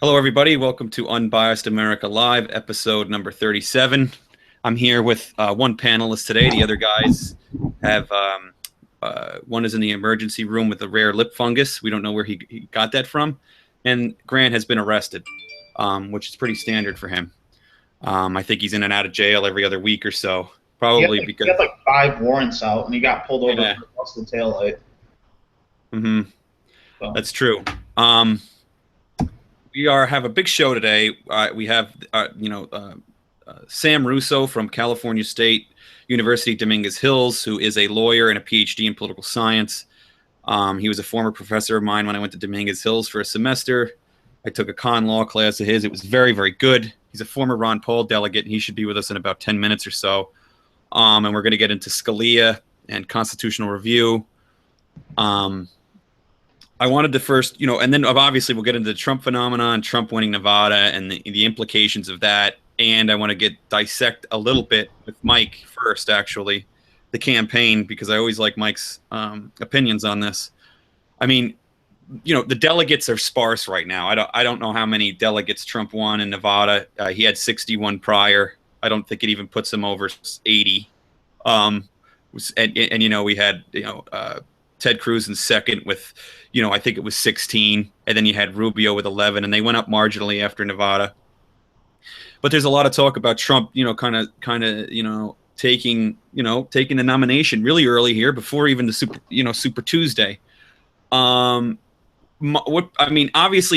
Hello, everybody. Welcome to Unbiased America Live, episode number 37. I'm here with one panelist today. The other guys have one is in the emergency room with a rare lip fungus. We don't know where he got that from. And Grant has been arrested, which is pretty standard for him. I think he's in and out of jail every other week or so, probably He had like 5 warrants out, and he got pulled over yeah. for busted taillight. Mm-hmm. So That's true. We have a big show today. We have Sam Russo from California State University, Dominguez Hills, who is a lawyer and a PhD in political science. He was a former professor of mine when I went to Dominguez Hills for a semester. I took a con law class of his. It was very, very good. He's a former Ron Paul delegate, and he should be with us in about 10 minutes or so. And we're going to get into Scalia and constitutional review. I wanted to first, and then obviously we'll get into the Trump phenomenon, Trump winning Nevada, and the implications of that. And I want to dissect a little bit with Mike first, actually, the campaign, because I always like Mike's opinions on this. I mean, the delegates are sparse right now. I don't know how many delegates Trump won in Nevada. He had 61 prior. I don't think it even puts him over 80. And we had Ted Cruz in second with, I think it was 16, and then you had Rubio with 11, and they went up marginally after Nevada. But there's a lot of talk about Trump, kind of, taking the nomination really early here before even the Super Tuesday. Obviously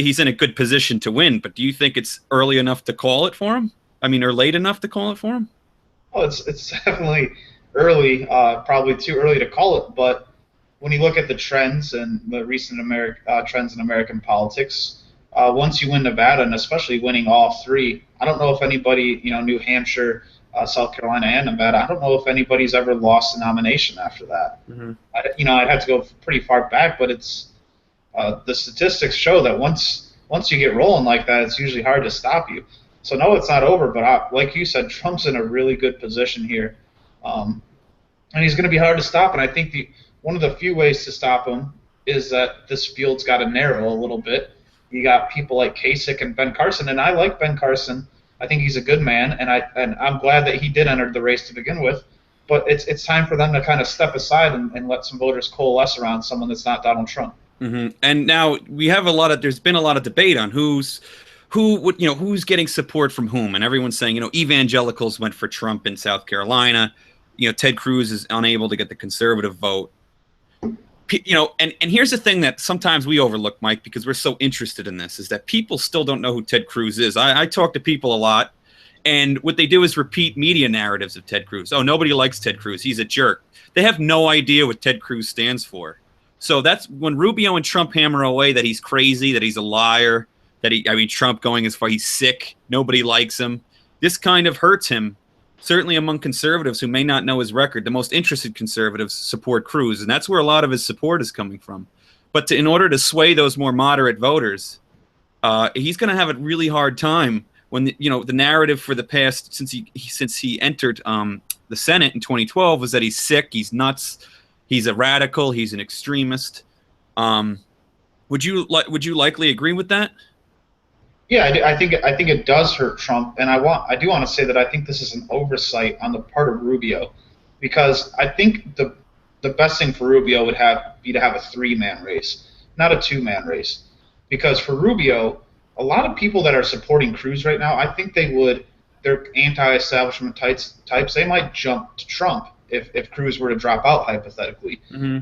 he's in a good position to win, but do you think it's early enough to call it for him? Or late enough to call it for him? well, it's definitely early, probably too early to call it. But when you look at the trends and the recent trends in American politics, once you win Nevada, and especially winning all three, I don't know if anybody, New Hampshire, South Carolina, and Nevada, I don't know if anybody's ever lost a nomination after that. Mm-hmm. I'd have to go pretty far back, but it's the statistics show that once you get rolling like that, it's usually hard to stop you. So no, it's not over. But like you said, Trump's in a really good position here, and he's going to be hard to stop. And I think one of the few ways to stop him is that this field's got to narrow a little bit. You got people like Kasich and Ben Carson, and I like Ben Carson. I think he's a good man, and I'm glad that he did enter the race to begin with. But it's time for them to kind of step aside and let some voters coalesce around someone that's not Donald Trump. Mm-hmm. And now there's been a lot of debate on who's getting support from whom, and everyone's saying, evangelicals went for Trump in South Carolina. Ted Cruz is unable to get the conservative vote. And here's the thing that sometimes we overlook, Mike, because we're so interested in this, is that people still don't know who Ted Cruz is. I talk to people a lot, and what they do is repeat media narratives of Ted Cruz. Oh, nobody likes Ted Cruz. He's a jerk. They have no idea what Ted Cruz stands for. So that's when Rubio and Trump hammer away that he's crazy, that he's a liar, Trump going as far, he's sick, nobody likes him. This kind of hurts him. Certainly among conservatives who may not know his record, the most interested conservatives support Cruz, and that's where a lot of his support is coming from. But in order to sway those more moderate voters, he's going to have a really hard time when the narrative for the past since he entered the Senate in 2012 was that he's sick, he's nuts, he's a radical, he's an extremist. Would you likely agree with that? Yeah, I think it does hurt Trump, and I do want to say that I think this is an oversight on the part of Rubio, because I think the best thing for Rubio would be to have a 3-man race, not a 2-man race, because for Rubio, a lot of people that are supporting Cruz right now, I think they're anti-establishment types. They might jump to Trump if Cruz were to drop out hypothetically. Mm-hmm.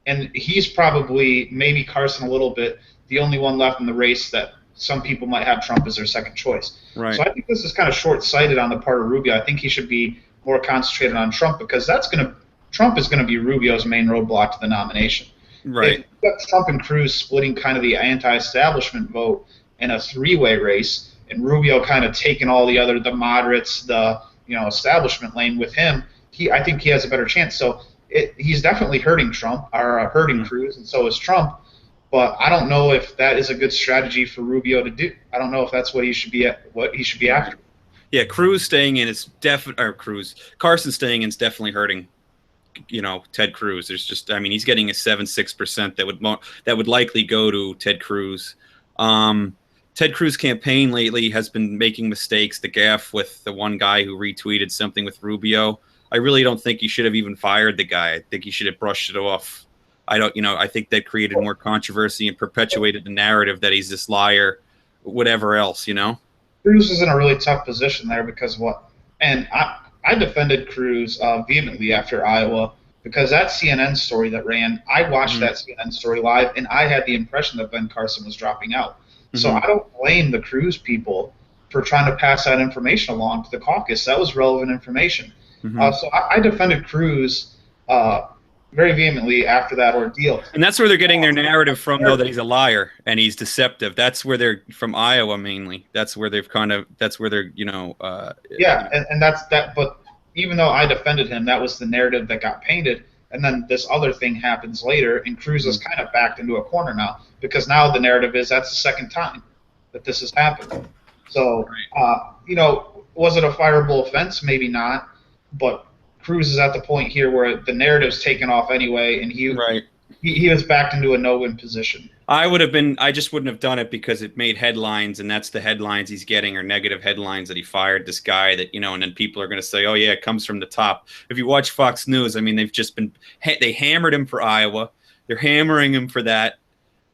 And he's probably, maybe Carson a little bit, the only one left in the race that some people might have Trump as their second choice. Right. So I think this is kind of short-sighted on the part of Rubio. I think he should be more concentrated on Trump, because Trump is going to be Rubio's main roadblock to the nomination. Right. If you got Trump and Cruz splitting kind of the anti-establishment vote in a 3-way race, and Rubio kind of taking all the moderates, the establishment lane with him, I think he has a better chance. So he's definitely hurting Cruz, and so is Trump. But I don't know if that is a good strategy for Rubio to do. I don't know if that's what he should be after. Yeah, Cruz staying in is Carson staying in is definitely hurting. Ted Cruz. There's he's getting a 7-6% that would likely go to Ted Cruz. Ted Cruz campaign lately has been making mistakes. The gaffe with the one guy who retweeted something with Rubio. I really don't think he should have even fired the guy. I think he should have brushed it off. I don't, I think that created more controversy and perpetuated the narrative that he's this liar, whatever else. Cruz is in a really tough position there because and I defended Cruz vehemently after Iowa because that CNN story that ran, I watched that CNN story live, and I had the impression that Ben Carson was dropping out. So I don't blame the Cruz people for trying to pass that information along to the caucus. That was relevant information. So I defended Cruz very vehemently after that ordeal. And that's where they're getting their narrative from, though, that he's a liar and he's deceptive. That's where they're from, Iowa mainly. That's where they're yeah, and that's that. But even though I defended him, that was the narrative that got painted. And then this other thing happens later, and Cruz is kind of backed into a corner now because now the narrative is that's the second time that this has happened. So, was it a fireable offense? Maybe not, but Cruz is at the point here where the narrative's taken off anyway, and he was backed into a no-win position. I just wouldn't have done it because it made headlines, and that's the headlines he's getting are negative headlines that he fired this guy that, and then people are going to say, oh yeah, it comes from the top. If you watch Fox News, I mean, they hammered him for Iowa. They're hammering him for that.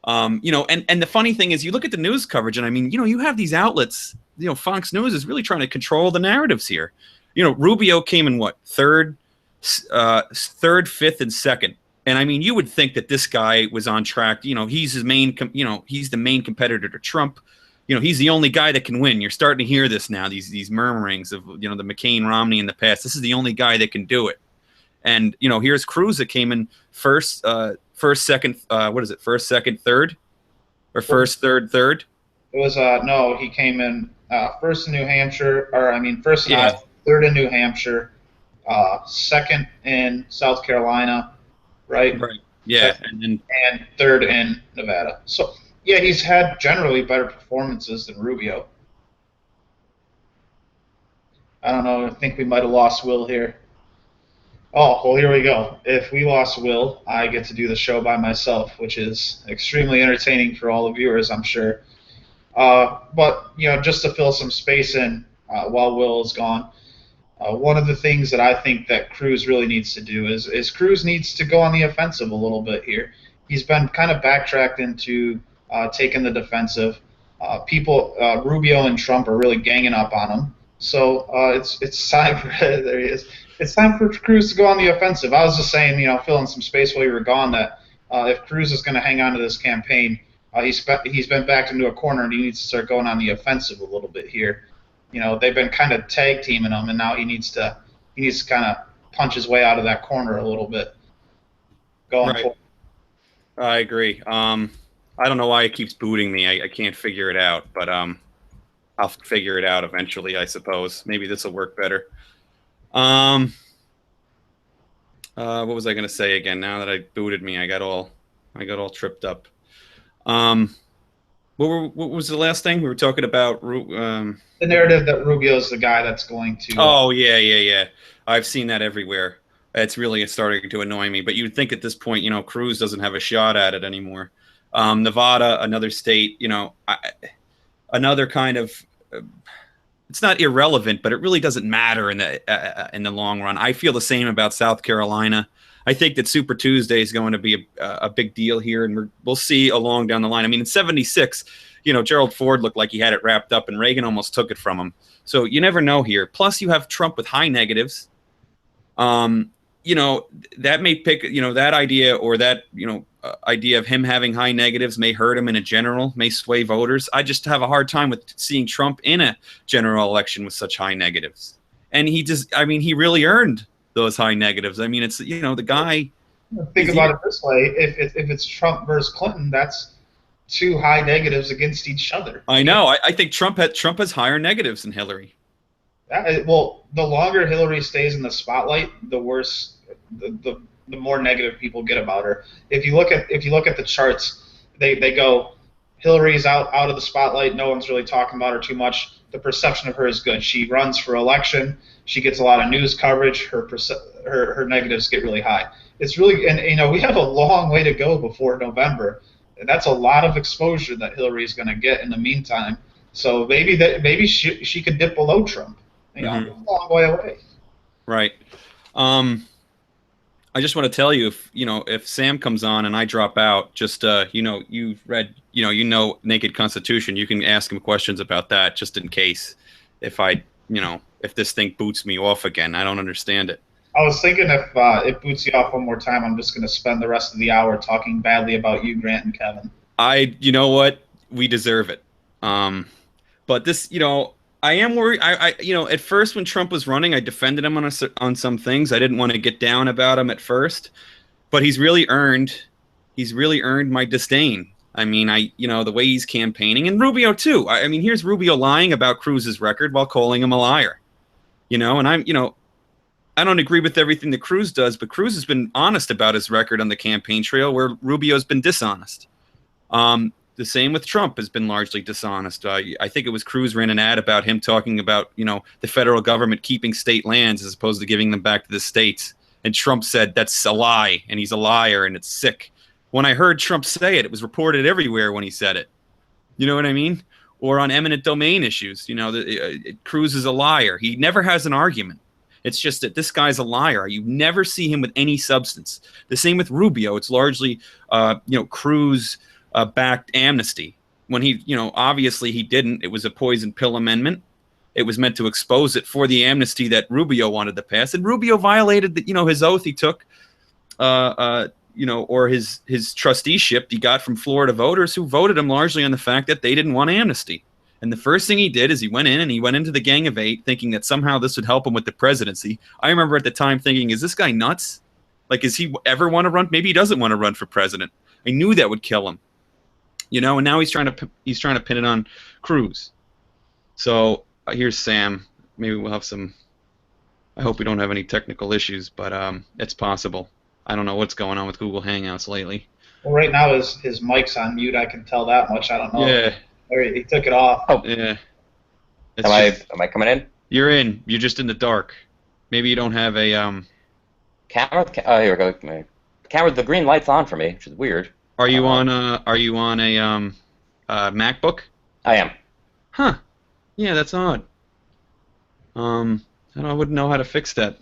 And the funny thing is you look at the news coverage and I mean, you have these outlets, Fox News is really trying to control the narratives here. Rubio came in third, fifth, and second. And I mean, you would think that this guy was on track. He's his main, he's the main competitor to Trump. He's the only guy that can win. You're starting to hear this now, these murmurings of, the McCain, Romney in the past. This is the only guy that can do it. And, here's Cruz that came in first, second, first, second, third? Or first, third? It was, no, he came in first in New Hampshire, first in Iowa, third in New Hampshire, second in South Carolina, right? Right. Yeah, and third in Nevada. So yeah, he's had generally better performances than Rubio. I don't know. I think we might have lost Will here. Oh, well, here we go. If we lost Will, I get to do the show by myself, which is extremely entertaining for all the viewers, I'm sure. But just to fill some space in while Will is gone. One of the things that I think that Cruz really needs to do is Cruz needs to go on the offensive a little bit here. He's been kind of backtracked into taking the defensive. Rubio and Trump are really ganging up on him. So it's time for there he is. It's time for Cruz to go on the offensive. I was just saying, filling some space while you were gone, that if Cruz is going to hang on to this campaign, he's been backed into a corner and he needs to start going on the offensive a little bit here. They've been kind of tag teaming him, and now he needs to kind of punch his way out of that corner a little bit. Going forward. I agree. I don't know why it keeps booting me. I can't figure it out, but I'll figure it out eventually, I suppose. Maybe this will work better. What was I going to say again? Now that I booted me, I got all tripped up. What was the last thing we were talking about? The narrative that Rubio is the guy that's going to. Oh yeah. I've seen that everywhere. It's really starting to annoy me. But you'd think at this point, Cruz doesn't have a shot at it anymore. Nevada, another state, another kind of. It's not irrelevant, but it really doesn't matter in the long run. I feel the same about South Carolina. I think that Super Tuesday is going to be a big deal here, and we'll see along down the line. I mean, in '76, Gerald Ford looked like he had it wrapped up, and Reagan almost took it from him. So you never know here. Plus, you have Trump with high negatives. That may pick, that idea or that, idea of him having high negatives may hurt him in a general, may sway voters. I just have a hard time with seeing Trump in a general election with such high negatives. And he really earned those high negatives. I mean, it's, the guy. Think about it this way. If it's Trump versus Clinton, that's two high negatives against each other. I know. I think Trump has higher negatives than Hillary. Well, the longer Hillary stays in the spotlight, the worse, the more negative people get about her. If you look at the charts, they go, Hillary's out of the spotlight. No one's really talking about her too much. The perception of her is good. She runs for election. She gets a lot of news coverage. Her negatives get really high. It's really, and we have a long way to go before November. And that's a lot of exposure that Hillary's going to get in the meantime. So maybe she could dip below Trump. You know, Hmm. a long way away. Right. Um, I just want to tell you, if Sam comes on and I drop out, just you've read, Naked Constitution, you can ask him questions about that just in case. If if this thing boots me off again, I don't understand it. I was thinking if it boots you off one more time, I'm just going to spend the rest of the hour talking badly about you, Grant and Kevin. You know what? We deserve it. Um, but this, I am worried. At first when Trump was running, I defended him on some things. I didn't want to get down about him at first, but he's really earned my disdain. I mean, the way he's campaigning, and Rubio too. I mean, here's Rubio lying about Cruz's record while calling him a liar. And I don't agree with everything that Cruz does, but Cruz has been honest about his record on the campaign trail, where Rubio's been dishonest. The same with Trump has been largely dishonest. I think it was Cruz ran an ad about him talking about, the federal government keeping state lands as opposed to giving them back to the states. And Trump said that's a lie, and he's a liar, and it's sick. When I heard Trump say it, it was reported everywhere when he said it. You know what I mean? Or on eminent domain issues, Cruz is a liar. He never has an argument. It's just that this guy's a liar. You never see him with any substance. The same with Rubio. It's largely, Cruz backed amnesty when he, obviously he didn't. It was a poison pill amendment. It was meant to expose it for the amnesty that Rubio wanted to pass, and Rubio violated his oath he took, or his trusteeship he got from Florida voters who voted him largely on the fact that they didn't want amnesty. And the first thing he did is he went into the Gang of Eight thinking that somehow this would help him with the presidency. I remember at the time thinking, is this guy nuts? Like, is he ever want to run? Maybe he doesn't want to run for president. I knew that would kill him. And now he's trying to pin it on Cruz. So here's Sam. Maybe we'll have some. I hope we don't have any technical issues, but it's possible. I don't know what's going on with Google Hangouts lately. Well, right now his mic's on mute. I can tell that much. I don't know. Yeah. He took it off. Oh. Yeah. Am I coming in? You're in. You're just in the dark. Maybe you don't have a camera. Oh, here we go. The camera. The green light's on for me, which is weird. Are you on a MacBook? I am. Huh. Yeah, that's odd. I wouldn't know how to fix that.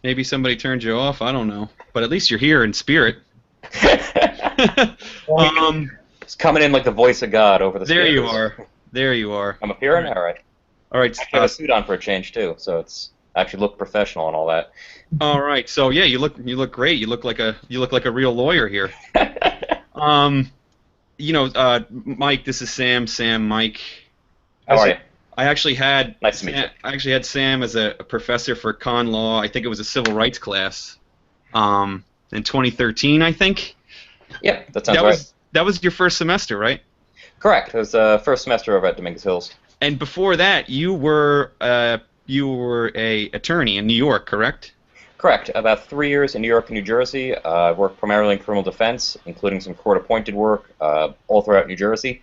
Maybe somebody turned you off. I don't know. But at least you're here in spirit. It's coming in like the voice of God over the speakers. There you are. There you are. I'm appearing? All right. All right. I have a suit on for a change, too, so it's actually look professional and all that. All right. So, yeah, you look great. You look like a real lawyer here. Mike, this is Sam. Sam, Mike. How are you? I actually had nice to meet you. I actually had Sam as a professor for con law. I think it was a civil rights class in 2013, I think. Yeah, that sounds right. That was your first semester, right? Correct. It was the first semester over at Dominguez Hills. And before that, you were a attorney in New York, correct? Correct. About 3 years in New York and New Jersey. I worked primarily in criminal defense, including some court-appointed work all throughout New Jersey.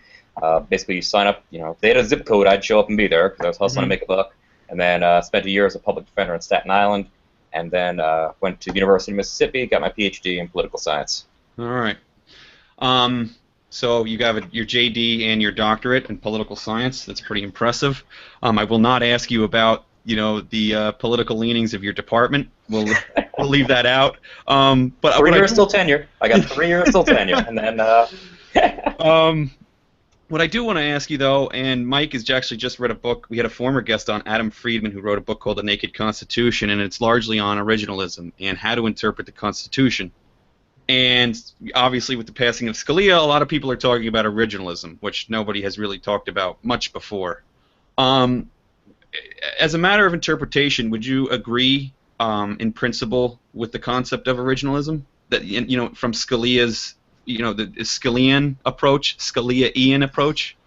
Basically, you sign up. If they had a zip code, I'd show up and be there because I was hustling to make a buck. And then spent a year as a public defender in Staten Island, and then went to the University of Mississippi, got my PhD in political science. All right. So you got your JD and your doctorate in political science. That's pretty impressive. I will not ask you about the political leanings of your department. We'll leave that out. But 3 years still tenure. I got 3 years still tenure, and then. What I do want to ask you, though, and Mike has actually just read a book. We had a former guest on, Adam Friedman, who wrote a book called The Naked Constitution, and it's largely on originalism and how to interpret the Constitution. And obviously, with the passing of Scalia, a lot of people are talking about originalism, which nobody has really talked about much before. As a matter of interpretation, would you agree, in principle, with the concept of originalism? That from Scalia's, the Scalian approach, Scalia-ian approach?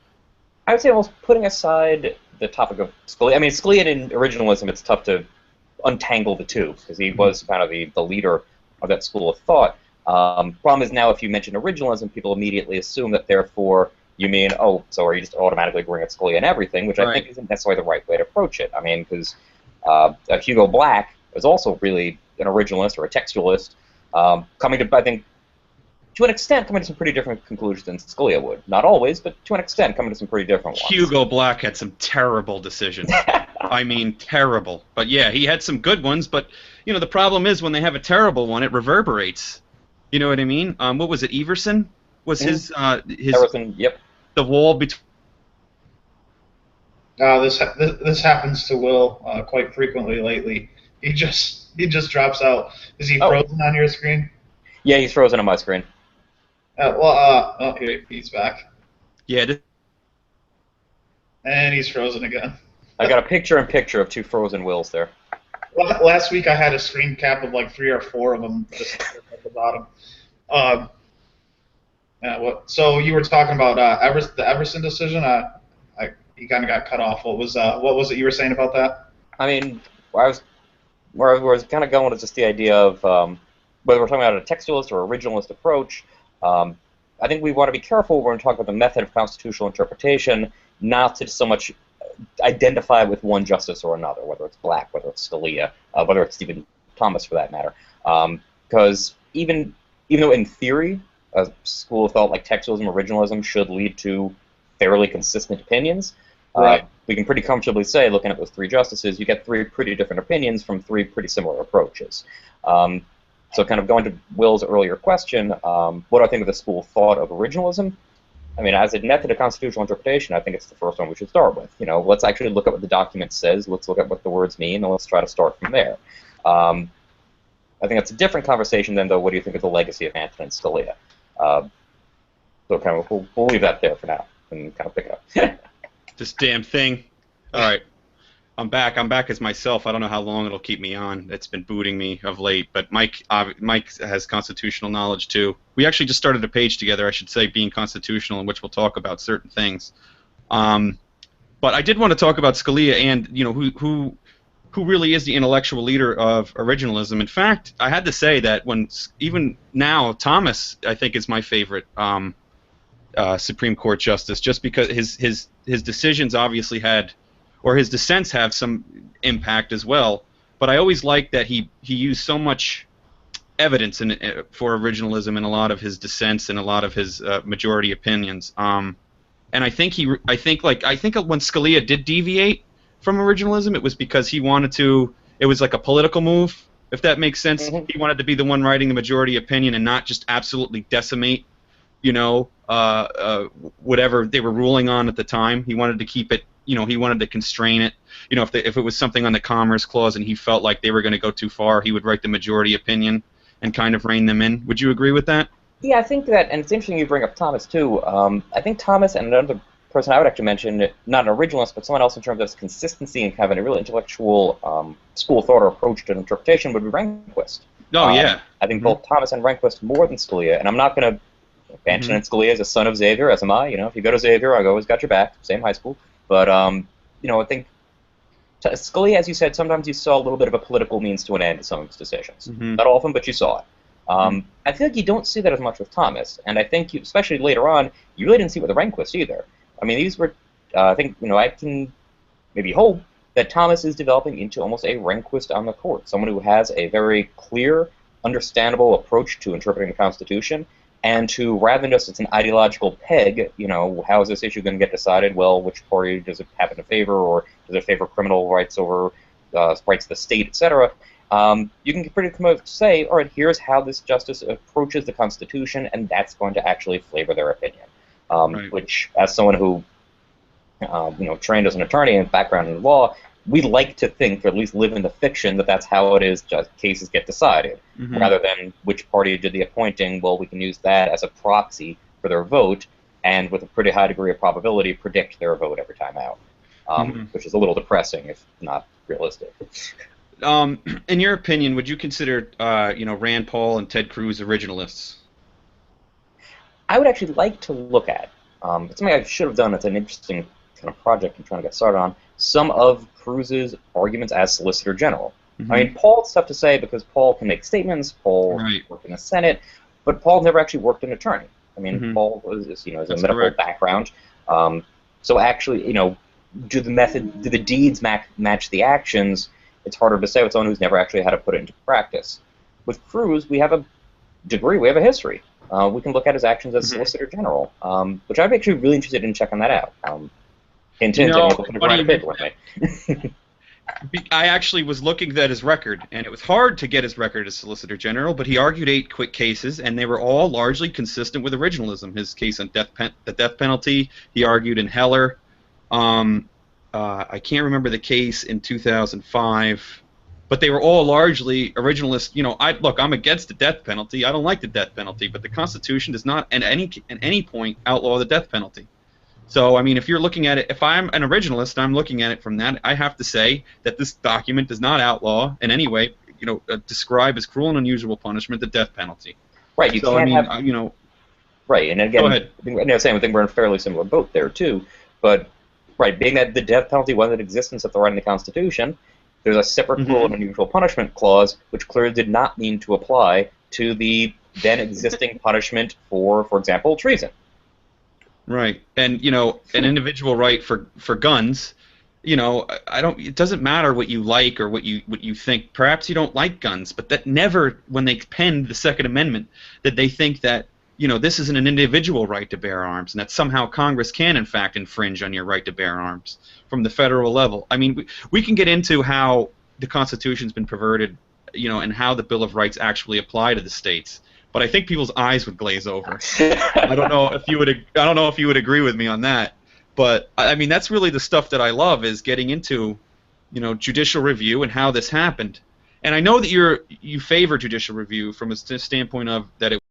I would say almost putting aside the topic of Scalia. I mean, Scalia and originalism, it's tough to untangle the two because he was kind of the leader of that school of thought. Problem is now if you mention originalism, people immediately assume that therefore you mean, so are you just automatically agreeing with Scalia and everything, which I think isn't necessarily the right way to approach it. I mean, because Hugo Black was also really an originalist or a textualist, coming to, I think, to an extent, coming to some pretty different conclusions than Scalia would. Not always, but to an extent, coming to some pretty different ones. Hugo Black had some terrible decisions. I mean, terrible. But yeah, he had some good ones, but, you know, the problem is when they have a terrible one, it reverberates. You know what I mean? What was it, Everson? Was his Everson, yep. The wall between... This happens to Will quite frequently lately. He just drops out. Is he frozen on your screen? Yeah, he's frozen on my screen. He's back. Yeah. And he's frozen again. I got a picture-in-picture of two frozen Wills there. Last week I had a screen cap of like 3 or 4 of them just at the bottom. So you were talking about the Everson decision. He kind of got cut off. What was it you were saying about that? I mean, where I was kind of going with just the idea of whether we're talking about a textualist or originalist approach. I think we want to be careful when we're talking about the method of constitutional interpretation, not to so much identify with one justice or another, whether it's Black, whether it's Scalia, whether it's Stephen Thomas for that matter. Because even though in theory a school of thought like textualism, originalism should lead to fairly consistent opinions, right. We can pretty comfortably say, looking at those 3 justices, you get 3 pretty different opinions from 3 pretty similar approaches. So kind of going to Will's earlier question, what do I think of the school of thought of originalism? I mean, as a method of constitutional interpretation, I think it's the first one we should start with. You know, let's actually look at what the document says, let's look at what the words mean, and let's try to start from there. I think that's a different conversation than, though, what do you think of the legacy of Antonin Scalia? So kind of we'll leave that there for now and kind of pick it up. This damn thing. All right. I'm back. I'm back as myself. I don't know how long it'll keep me on. It's been booting me of late. But Mike has constitutional knowledge too. We actually just started a page together, I should say, Being Constitutional, in which we'll talk about certain things. But I did want to talk about Scalia and, you know, who really is the intellectual leader of originalism. In fact, I had to say that even now, Thomas, I think, is my favorite Supreme Court justice, just because his decisions obviously had, or his dissents have some impact as well. But I always liked that he used so much evidence for originalism in a lot of his dissents and a lot of his majority opinions. And I think when Scalia did deviate from originalism, it was because he wanted to. It was like a political move, if that makes sense. Mm-hmm. He wanted to be the one writing the majority opinion and not just absolutely decimate, you know, whatever they were ruling on at the time. He wanted to keep it. You know, he wanted to constrain it. You know, if it was something on the Commerce Clause and he felt like they were going to go too far, he would write the majority opinion and kind of rein them in. Would you agree with that? Yeah, I think that, and it's interesting you bring up Thomas too. I think Thomas and another person I would actually mention, not an originalist, but someone else in terms of consistency and having a really intellectual school of thought or approach to interpretation would be Rehnquist. Oh, yeah. I think both Thomas and Rehnquist more than Scalia, and I'm not going to Antonin Scalia is a son of Xavier, as am I. You know, if you go to Xavier, I've always got your back, same high school. But, you know, I think Scalia, as you said, sometimes you saw a little bit of a political means to an end to some of his decisions. Not often, but you saw it. I feel like you don't see that as much with Thomas, and I think, especially later on, you really didn't see it with Rehnquist either. I mean, these were, I think, you know, I can maybe hope that Thomas is developing into almost a Rehnquist on the court, someone who has a very clear, understandable approach to interpreting the Constitution, and to, rather than just it's an ideological peg, you know, how is this issue going to get decided? Well, which party does it happen to favor, or does it favor criminal rights over rights of the state, etc.? You can pretty much say, all right, here's how this justice approaches the Constitution, and that's going to actually flavor their opinion. Right. Which, as someone who, you know, trained as an attorney and background in law, we like to think, or at least live in the fiction, that that's how it is. Just cases get decided, rather than which party did the appointing. Well, we can use that as a proxy for their vote, and with a pretty high degree of probability, predict their vote every time out, which is a little depressing, if not realistic. In your opinion, would you consider, you know, Rand Paul and Ted Cruz originalists? I would actually like to look at. It's something I should have done. It's an interesting kind of project I'm trying to get started on. Some of Cruz's arguments as Solicitor General. I mean, Paul's tough to say because Paul can make statements. Paul worked in the Senate, but Paul never actually worked an attorney. I mean, Paul was, you know, has a medical background. So actually, you know, do the deeds match the actions? It's harder to say with someone who's never actually had to put it into practice. With Cruz, we have a degree, we have a history. we can look at his actions as Solicitor General, which I'm actually really interested in checking that out. Hint, hint, I'm looking to write a paper with me. I actually was looking at his record, and it was hard to get his record as Solicitor General, but he argued 8 quick cases, and they were all largely consistent with originalism. His case on the death penalty, he argued in Heller. I can't remember the case in 2005, but they were all largely originalist. You know, I'm against the death penalty. I don't like the death penalty, but the Constitution does not at any point outlaw the death penalty. So, I mean, if you're looking at it, if I'm an originalist, I'm looking at it from that. I have to say that this document does not outlaw in any way, describe as cruel and unusual punishment the death penalty. Right. You can't have. Right, and again, go ahead. I think we're in a fairly similar boat there too. But right, being that the death penalty wasn't in existence at the right in the Constitution, there's a separate cruel and unusual punishment clause, which clearly did not mean to apply to the then existing punishment for example, treason. Right, and an individual right for guns. It doesn't matter what you like or what you think. Perhaps you don't like guns, but that never, when they penned the Second Amendment, did they think that this isn't an individual right to bear arms, and that somehow Congress can in fact infringe on your right to bear arms from the federal level. I mean, we can get into how the Constitution's been perverted, and how the Bill of Rights actually apply to the states. But I think people's eyes would glaze over. I don't know if you would agree with me on that. But I mean, that's really the stuff that I love, is getting into, judicial review and how this happened. And I know that you favor judicial review from a standpoint of that it